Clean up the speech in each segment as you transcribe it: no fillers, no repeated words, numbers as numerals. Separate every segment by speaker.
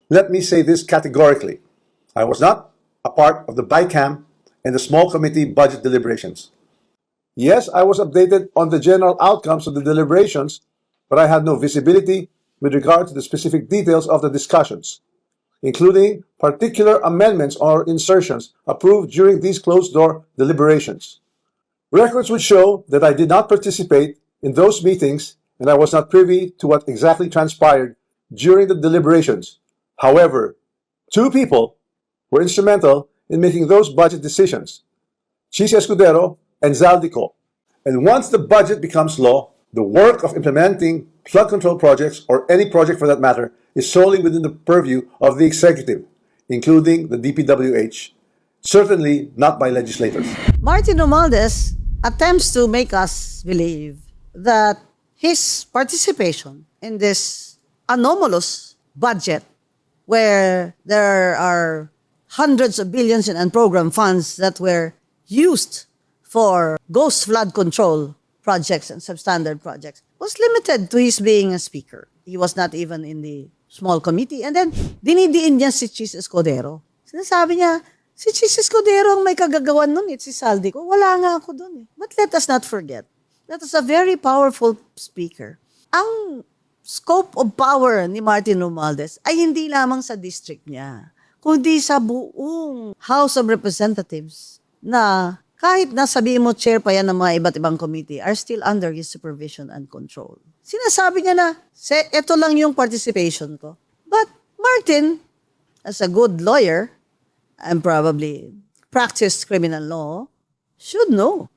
Speaker 1: Let me say this categorically. I was not a part of the BICAM and the small committee budget deliberations. Yes, I was updated on the general outcomes of the deliberations, but I had no visibility with regard to the specific details of the discussions, including particular amendments or insertions approved during these closed-door deliberations. Records would show that I did not participate in those meetings and I was not privy to what exactly transpired during the deliberations. However, two people were instrumental in making those budget decisions, Chis Escudero and Zaldico. And once the budget becomes law, the work of implementing flood control projects, or any project for that matter, is solely within the purview of the executive, including the DPWH, certainly not by legislators.
Speaker 2: Martin Romualdez attempts to make us believe that his participation in this anomalous budget, where there are hundreds of billions in unprogrammed funds that were used for ghost flood control projects and substandard projects, was limited to his being a speaker. He was not even in the small committee. And then, dinidiin niya si Chis Escudero. Sinasabi niya, si Chis Escudero ang may kagagawan nun, si Zaldico. Wala nga ako dun. But let us not forget, that is a very powerful speaker. Ang scope of power ni Martin Romualdez ay hindi lamang sa district niya, kundi sa buong House of Representatives na kahit nasabihin mo chair pa yan ng mga iba't ibang committee are still under his supervision and control. Sinasabi niya na, ito lang yung participation ko. But Martin, as a good lawyer, and probably practiced criminal law, should know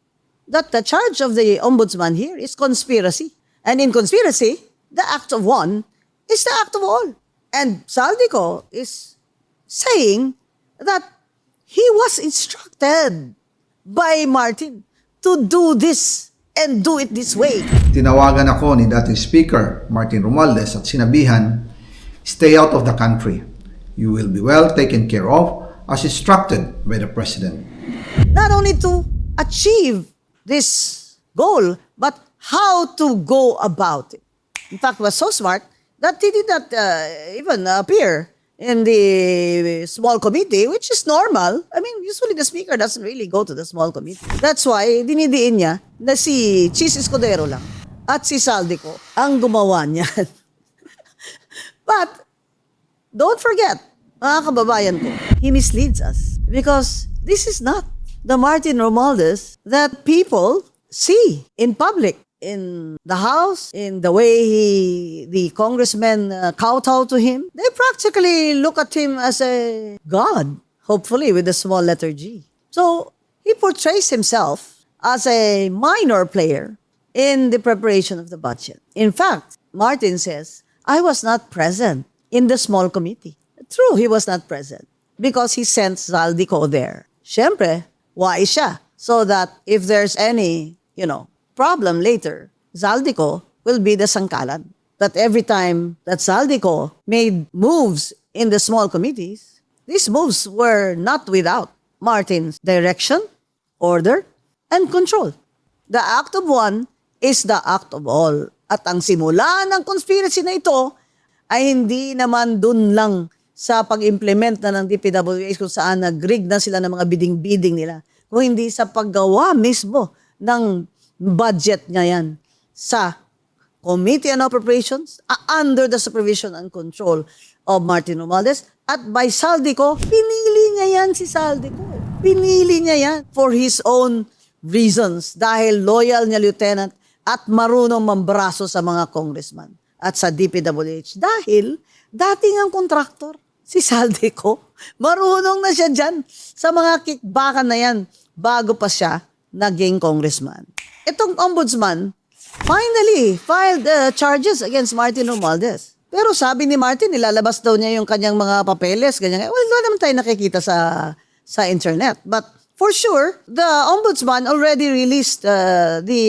Speaker 2: that the charge of the ombudsman here is conspiracy. And in conspiracy, the act of one is the act of all. And Zaldico is saying that he was instructed by Martin to do this and do it this way.
Speaker 3: Tinawagan ako ni dating Speaker Martin Romualdez at sinabihan, stay out of the country. You will be well taken care of as instructed by the President.
Speaker 2: Not only to achieve this goal, but how to go about it. In fact, was so smart that he did not even appear in the small committee, which is normal. I mean, usually the speaker doesn't really go to the small committee. That's why dinidiin niya na si Chis Escudero lang at si Zaldico ang gumawa niyan. But don't forget, mga kababayan ko, he misleads us because this is not the Martin Romualdez that people see in public, in the House, in the way the congressmen kowtow to him. They practically look at him as a god, hopefully with a small letter G. So he portrays himself as a minor player in the preparation of the budget. In fact, Martin says, I was not present in the small committee. True, he was not present because he sent Zaldico there. Siyempre, wise siya. So that if there's any, problem later, Zaldico will be the sangkalan. That every time that Zaldico made moves in the small committees, these moves were not without Martin's direction, order, and control. The act of one is the act of all. At ang simula ng conspiracy na ito ay hindi naman dun lang sa pag-implement na ng DPWH kung saan nag-rig na sila ng mga bidding-bidding nila, kung hindi sa paggawa mismo ng budget niya yan sa Committee on Appropriations under the supervision and control of Martin Romualdez at by Zaldico. Pinili niya yan si Zaldico. Pinili niya yan for his own reasons dahil loyal niya lieutenant at marunong mambraso sa mga congressman at sa DPWH dahil dating ang kontraktor si Zaldico. Marunong na siya dyan sa mga kickbackan na yan bago pa siya naging congressman. Itong ombudsman finally filed charges against Martin Romualdez. Pero sabi ni Martin, nilalabas daw niya yung kanyang mga papeles, ganyan. Well, wala naman tayo nakikita sa internet. But for sure, the ombudsman already released the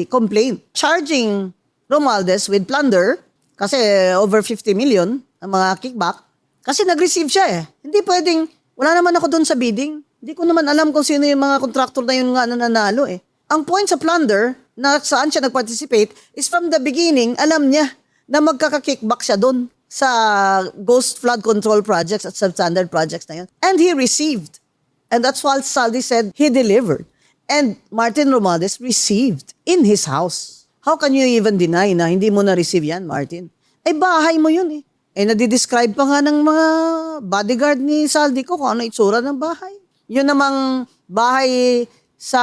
Speaker 2: complaint charging Romualdez with plunder kasi over 50 million ang mga kickback. Kasi nag-receive siya eh. Hindi pwedeng, wala naman ako doon sa bidding. Hindi ko naman alam kung sino yung mga contractor na yun nga nananalo eh. Ang point sa plunder, na saan siya nag-participate, is from the beginning, alam niya na magkaka-kickback siya doon sa ghost flood control projects at substandard projects na yun. And he received. And that's why Saldi said he delivered. And Martin Romualdez received in his house. How can you even deny na hindi mo na-receive yan, Martin? Ay, bahay mo yun eh. Eh, nadidescribe pa nga ng mga bodyguard ni Saldi ko kung ano itsura ng bahay. Yun namang bahay sa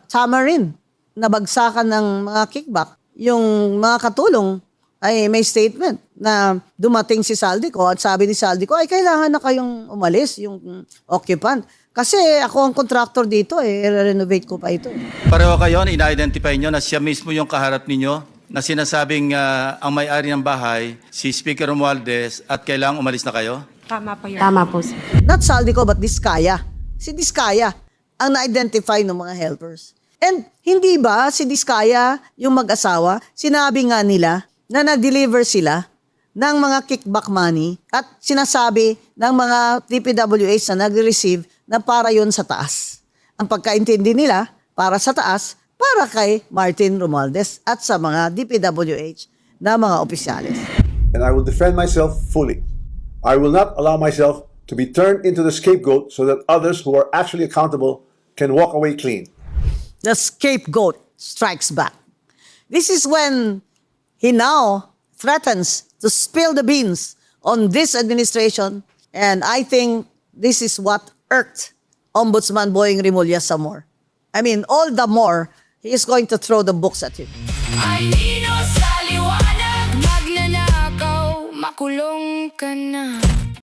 Speaker 2: Tamarin, nabagsakan ng mga kickback. Yung mga katulong ay may statement na dumating si Saldi ko at sabi ni Saldi ko, ay kailangan na kayong umalis, yung occupant. Kasi ako ang contractor dito renovate ko pa ito.
Speaker 4: Pareho kayo, ina-identify nyo na siya mismo yung kaharap ninyo na sinasabing ang may-ari ng bahay, si Speaker Romualdez, at kailangang umalis na kayo?
Speaker 5: Tama po yun.
Speaker 6: Tama po, sir.
Speaker 2: Not Saldi ko, but Diskaya. Si Diskaya ang na-identify ng mga helpers. And hindi ba si Diskaya, yung mag-asawa, sinabi nga nila na nag-deliver sila ng mga kickback money at sinasabi ng mga DPWH na nag-receive na para yun sa taas. Ang pagkaintindi nila, para sa taas, para kay Martin Romualdez at sa mga DPWH na mga opisyales.
Speaker 1: And I will defend myself fully. I will not allow myself to be turned into the scapegoat so that others who are actually accountable can walk away clean.
Speaker 2: The scapegoat strikes back. This is when he now threatens to spill the beans on this administration, and I think this is what irked Ombudsman Boying Rimulya some more. I mean, all the more, he is going to throw the books at him.
Speaker 5: Ay, nino sa liwanag, magnanakaw, makulong ka na.